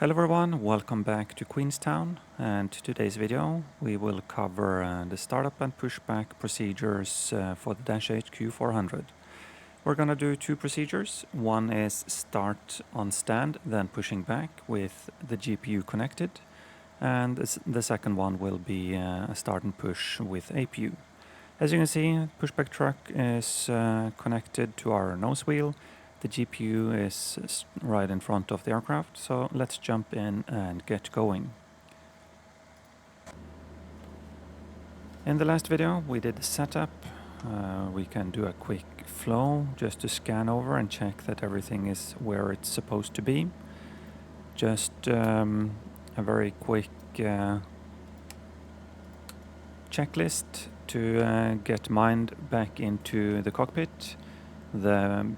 Hello everyone, welcome back to Queenstown, and today's video we will cover the startup and pushback procedures for the Dash 8 Q400. We're gonna do two procedures. One is start on stand, then pushing back with the GPU connected, and the second one will be a start and push with APU. As you can see, pushback truck is connected to our nose wheel. The GPU is right in front of the aircraft, so let's jump in and get going. In the last video we did the setup. We can do a quick flow just to scan over and check that everything is where it's supposed to be. Just a very quick checklist to get mind back into the cockpit. The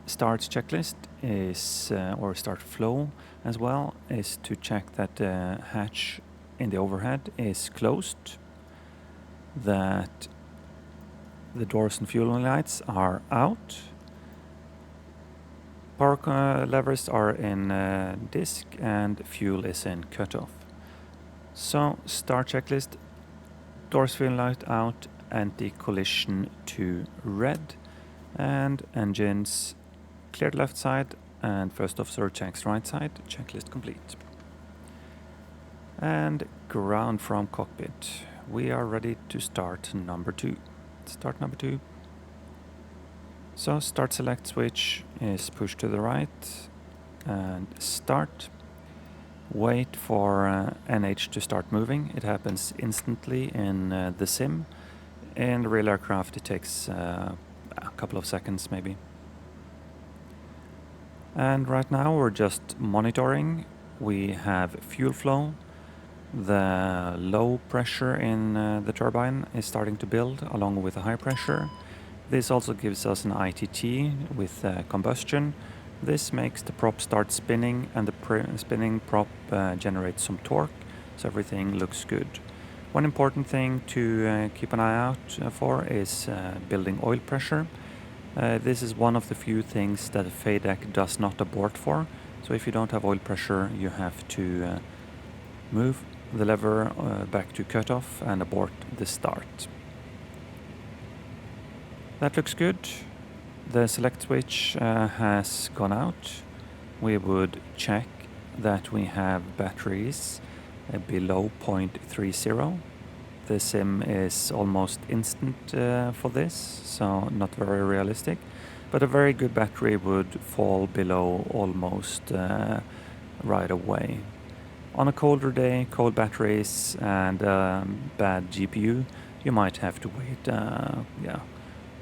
start checklist is, or start flow as well, is to check that the hatch in the overhead is closed, that the doors and fuel lights are out, power levers are in disk, and fuel is in cutoff. So start checklist, doors fuel light out, anti-collision to red, and engines cleared left side, and first officer checks right side, checklist complete. And ground from cockpit. We are ready to start number 2. Start number 2. So start select switch is pushed to the right and start. Wait for NH to start moving. It happens instantly in the sim. In the real aircraft it takes a couple of seconds maybe. And right now we're just monitoring. We have fuel flow. The low pressure in the turbine is starting to build along with the high pressure. This also gives us an ITT with combustion. This makes the prop start spinning, and the spinning prop generates some torque, so everything looks good. One important thing to keep an eye out for is building oil pressure. This is one of the few things that a FADEC does not abort for. So if you don't have oil pressure, you have to move the lever back to cutoff and abort the start. That looks good. The select switch has gone out. We would check that we have batteries below 0.30. The sim is almost instant for this, so not very realistic, but a very good battery would fall below almost right away. On a colder day, cold batteries and bad GPU, you might have to wait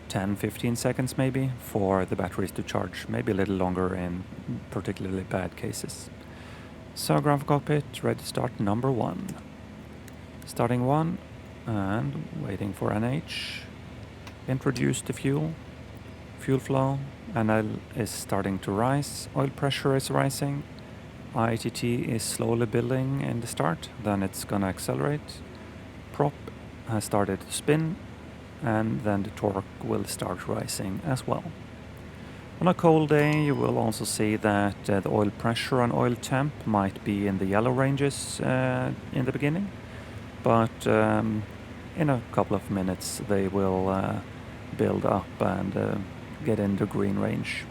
10-15 seconds maybe for the batteries to charge, maybe a little longer in particularly bad cases. So ground cockpit, ready to start number 1. Starting 1. And waiting for NH. Introduce the fuel flow, NL is starting to rise, oil pressure is rising, ITT is slowly building in the start, then it's gonna accelerate, prop has started to spin, and then the torque will start rising as well. On a cold day you will also see that the oil pressure and oil temp might be in the yellow ranges in the beginning, but in a couple of minutes they will build up and get in the green range.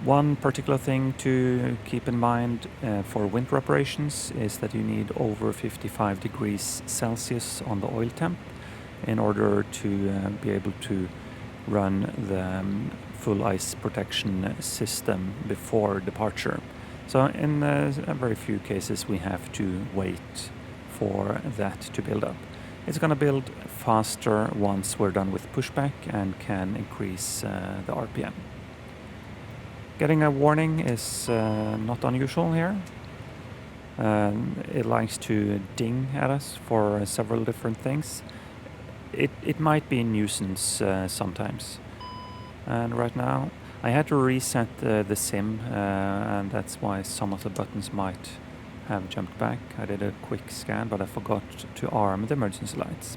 One particular thing to keep in mind for winter operations is that you need over 55 degrees Celsius on the oil temp in order to be able to run the full ice protection system before departure. So in very few cases we have to wait for that to build up. It's going to build faster once we're done with pushback and can increase the RPM. Getting a warning is not unusual here. It likes to ding at us for several different things. It might be a nuisance sometimes. And right now I had to reset the sim and that's why some of the buttons might have jumped back. I did a quick scan, but I forgot to arm the emergency lights.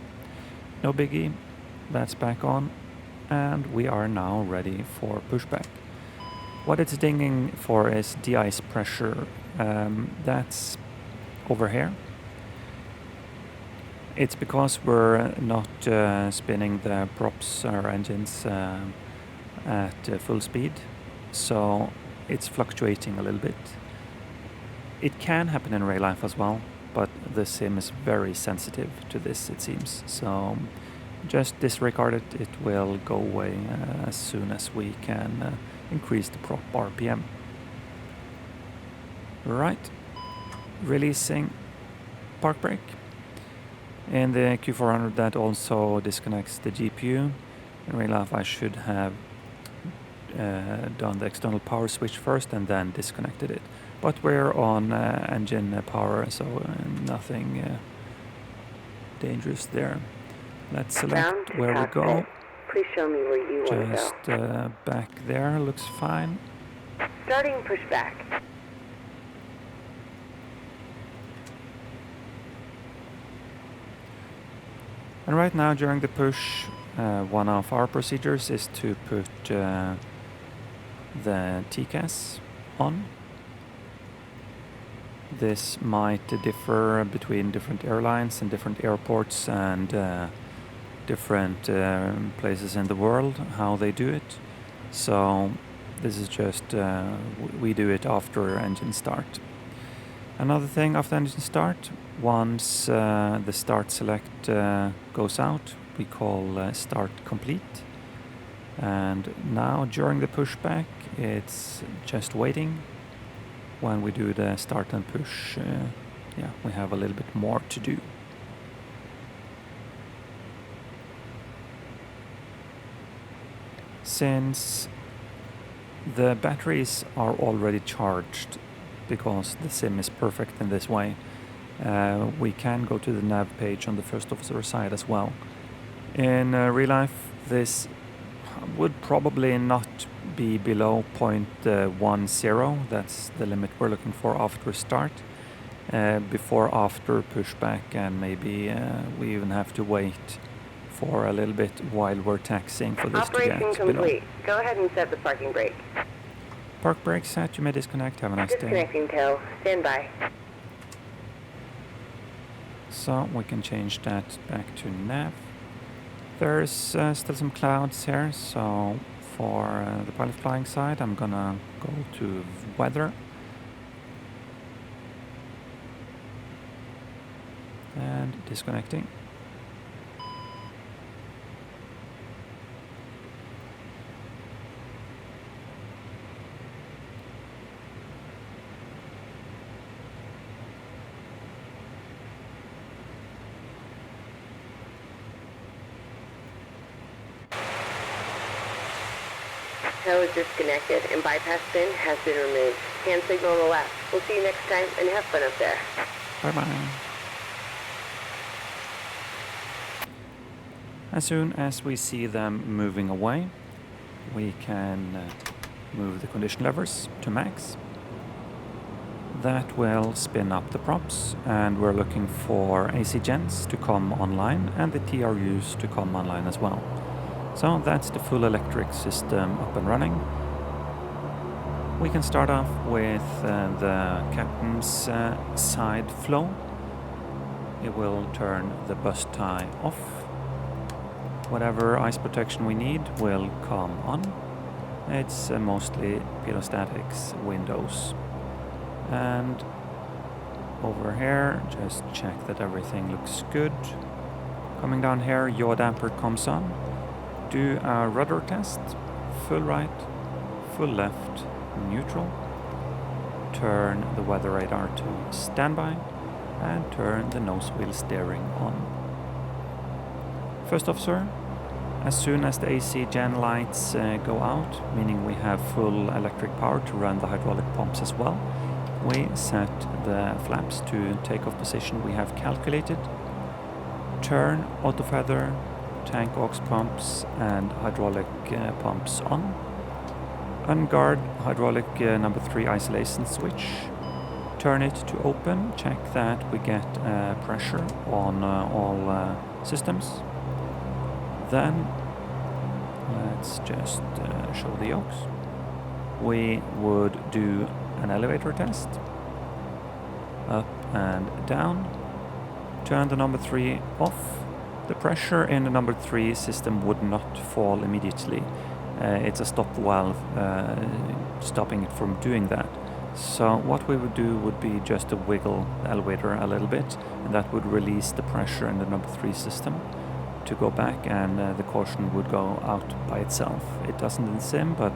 No biggie, that's back on, and we are now ready for pushback. What it's dinging for is de-ice pressure That's over here. It's because we're not spinning the props or engines at full speed, so it's fluctuating a little bit. It can happen in real life as well, but the sim is very sensitive to this, it seems. So just disregard it, it will go away as soon as we can increase the prop RPM. Right, releasing park brake. In the Q400 that also disconnects the GPU. In real life I should have done the external power switch first and then disconnected it. But we're on engine power, so nothing dangerous there. Let's select where we go. Please show me where you want to Just go. back there looks fine. Starting pushback. And right now during the push, one of our procedures is to put the TCAS on. This might differ between different airlines and different airports and different places in the world, how they do it. So this is just, we do it after engine start. Another thing after engine start, once the start select goes out, we call start complete. And now during the pushback, it's just waiting. When we do the start and push, yeah, we have a little bit more to do. Since the batteries are already charged, because the sim is perfect in this way, we can go to the nav page on the first officer side as well. In real life, this would probably not be below 0.10. That's the limit we're looking for after start. Before, after pushback, and maybe we even have to wait for a little bit while we're taxiing for this to get below. Operation complete. Go ahead and set the parking brake. Park brake set, you may disconnect, have a nice day. Disconnecting tow. Stand by. So we can change that back to nav. There's still some clouds here, so for the pilot flying side I'm gonna go to weather. And disconnecting. Tow is disconnected and bypass pin has been removed. Hand signal on the left. We'll see you next time and have fun up there. Bye-bye. As soon as we see them moving away, we can move the condition levers to max. That will spin up the props, and we're looking for AC gens to come online and the TRUs to come online as well. So that's the full electric system up and running. We can start off with the captain's side flow. It will turn the bus tie off. Whatever ice protection we need will come on. It's mostly pedostatics windows. And over here, just check that everything looks good. Coming down here, yaw damper comes on. Do a rudder test, full right, full left, neutral. Turn the weather radar to standby and turn the nose wheel steering on. First officer, as soon as the AC gen lights go out, meaning we have full electric power to run the hydraulic pumps as well, we set the flaps to takeoff position we have calculated. Turn auto feather, tank aux pumps and hydraulic pumps on. Unguard hydraulic number 3 isolation switch. Turn it to open, check that we get pressure on all systems. Then let's just show the yokes. We would do an elevator test. up and down. Turn the number 3 off. The pressure in the number 3 system would not fall immediately. It's a stop valve stopping it from doing that. So what we would do would be just to wiggle the elevator a little bit, and that would release the pressure in the number 3 system to go back, and the caution would go out by itself. It doesn't in sim, but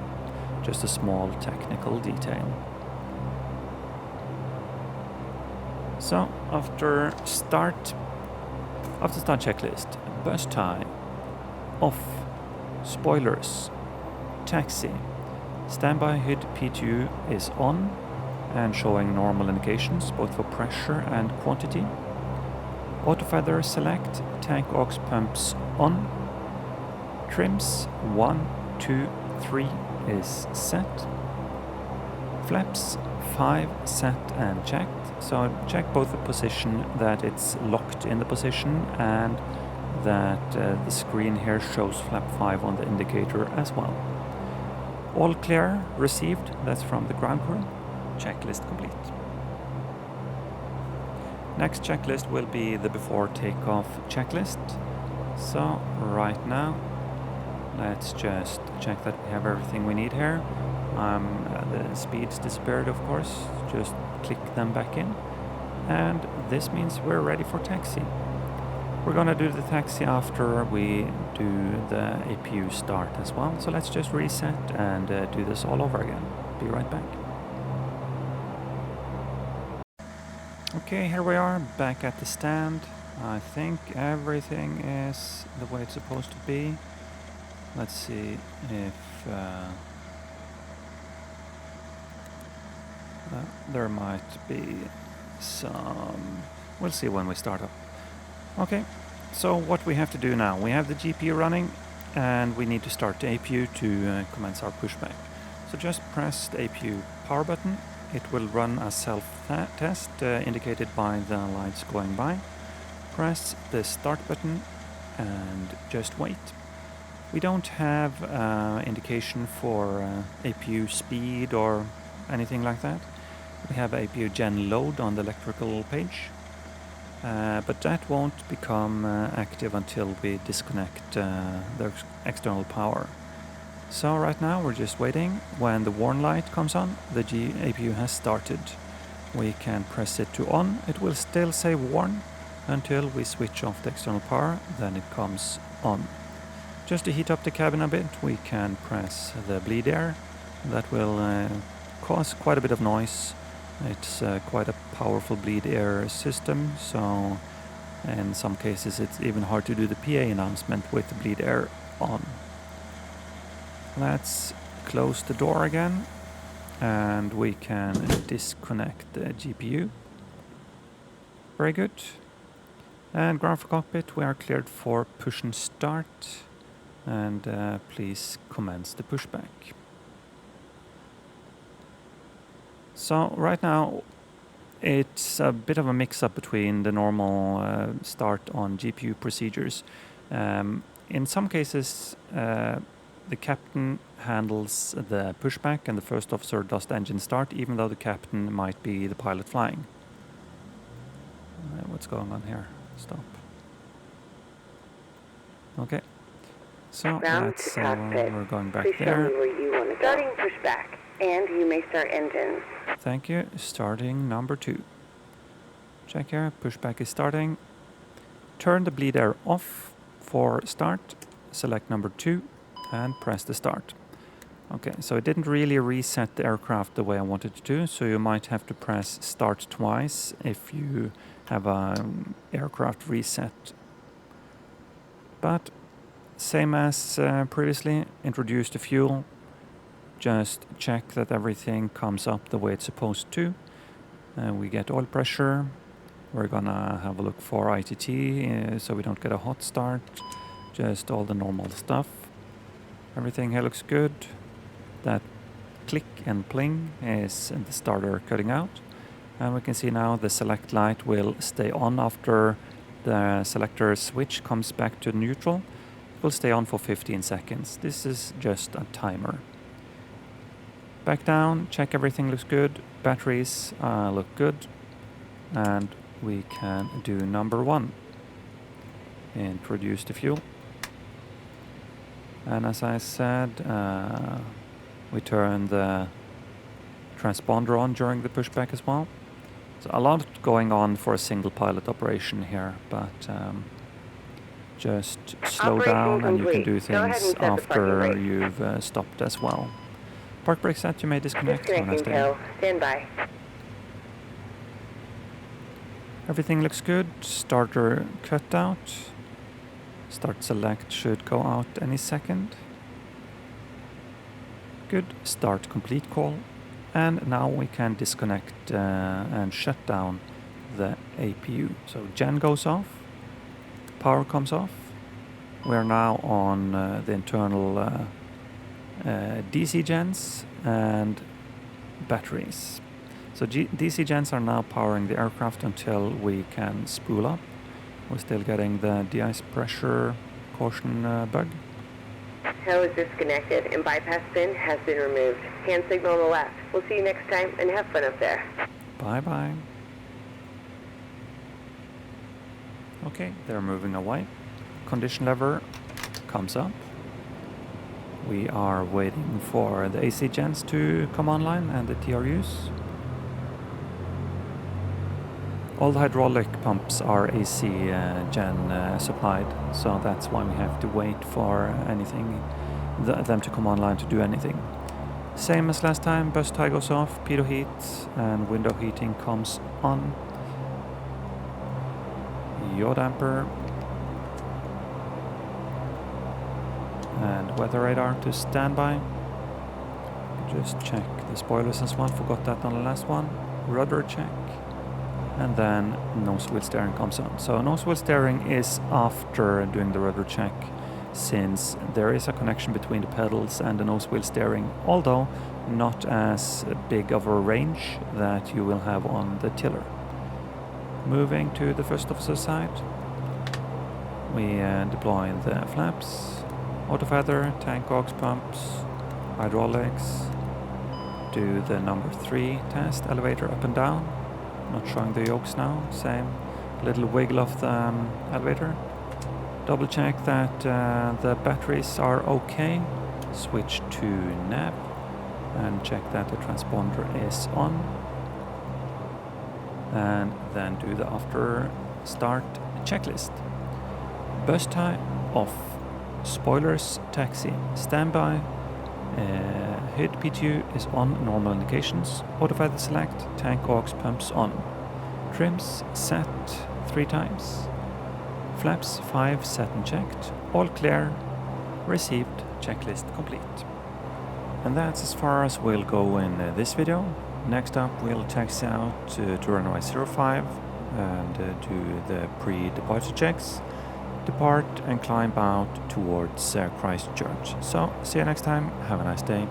just a small technical detail. So after start checklist, burst tie, off, spoilers, taxi, standby HUD P2 is on and showing normal indications both for pressure and quantity. Auto feather select, tank aux pumps on. Trims 1, 2, 3 is set. Flaps 5 set and checked. So check both the position that it's locked in the position and that the screen here shows flap 5 on the indicator as well. All clear, received, that's from the ground crew. Checklist complete. Next checklist will be the before takeoff checklist. So right now, let's just check that we have everything we need here. The speeds disappeared, of course, just click them back in. And this means we're ready for taxi. We're gonna do the taxi after we do the APU start as well. So let's just reset and do this all over again. Be right back. Okay, here we are back at the stand. I think everything is the way it's supposed to be. Let's see if there might be some... We'll see when we start up. Okay, so what we have to do now, we have the GPU running and we need to start the APU to commence our pushback. So just press the APU power button. It will run a self-test indicated by the lights going by. Press the start button and just wait. We don't have indication for APU speed or anything like that. We have APU gen load on the electrical page, but that won't become active until we disconnect the external power. So right now we're just waiting. When the warn light comes on, the APU has started. We can press it to on. It will still say warn until we switch off the external power, then it comes on. Just to heat up the cabin a bit, we can press the bleed air. That will cause quite a bit of noise. It's quite a powerful bleed air system, so in some cases it's even hard to do the PA announcement with the bleed air on. Let's close the door again and we can disconnect the GPU. Very good. And ground for cockpit, we are cleared for push and start. And please commence the pushback. So right now it's a bit of a mix-up between the normal start on GPU procedures. In some cases the captain handles the pushback and the first officer does the engine start, even though the captain might be the pilot flying. What's going on here? Stop. Okay. So that's we're going back there. Starting pushback, and you may start engines. Thank you. Starting number 2. Check here. Pushback is starting. Turn the bleed air off for start. Select number 2 and press the start. Okay, so it didn't really reset the aircraft the way I wanted to do, so you might have to press start twice if you have an aircraft reset. But same as previously, introduce the fuel. Just check that everything comes up the way it's supposed to. We get oil pressure. We're gonna have a look for ITT so we don't get a hot start. Just all the normal stuff. Everything here looks good. That click and pling is the starter cutting out. And we can see now the select light will stay on after the selector switch comes back to neutral. It will stay on for 15 seconds. This is just a timer. Back down, check everything looks good. Batteries look good. and we can do number 1. Introduce the fuel. And as I said, we turn the transponder on during the pushback as well. So a lot going on for a single pilot operation here, but just slow Operation down and you can complete. do Go ahead and things set the parking after brake. you've stopped as well. Park brake set, you may disconnect. Have a nice Disconnecting day. tow. Stand by. Everything looks good. Starter cut out. Start select should go out any second. Good. Start complete call. And now we can disconnect and shut down the APU. So gen goes off. Power comes off. We're now on the internal DC gens and batteries. So DC gens are now powering the aircraft until we can spool up. We're still getting the de-ice pressure caution bug. Tow is disconnected and bypass pin has been removed. Hand signal on the left. We'll see you next time and have fun up there. Bye-bye. Okay, they're moving away. Condition lever comes up. We are waiting for the AC gens to come online and the TRUs. All the hydraulic pumps are AC gen supplied, so that's why we have to wait for anything, them to come online to do anything. Same as last time, bus tie goes off, pitot heat and window heating comes on. Yaw damper and weather radar to standby. Just check the spoilers as well, forgot that on the last one. Rudder check. And then nose wheel steering comes on. So nose wheel steering is after doing the rudder check, since there is a connection between the pedals and the nose wheel steering, although not as big of a range that you will have on the tiller. Moving to the first officer side, we deploy the flaps, auto feather, tank aux pumps, hydraulics, do the number 3 test, elevator up and down. Not showing the yokes now, same little wiggle of the elevator. Double check that the batteries are okay. Switch to nav and check that the transponder is on. And then do the after start checklist. Bus tie off, spoilers taxi, standby. HID P2 is on, normal indications. Auto feather select, tank aux pumps on. Trims set 3 times. Flaps 5 set and checked. All clear. Received. Checklist complete. And that's as far as we'll go in this video. Next up we'll taxi out to runway 05 and do the pre-departure checks. Depart and climb out towards Christchurch. So, see you next time. Have a nice day.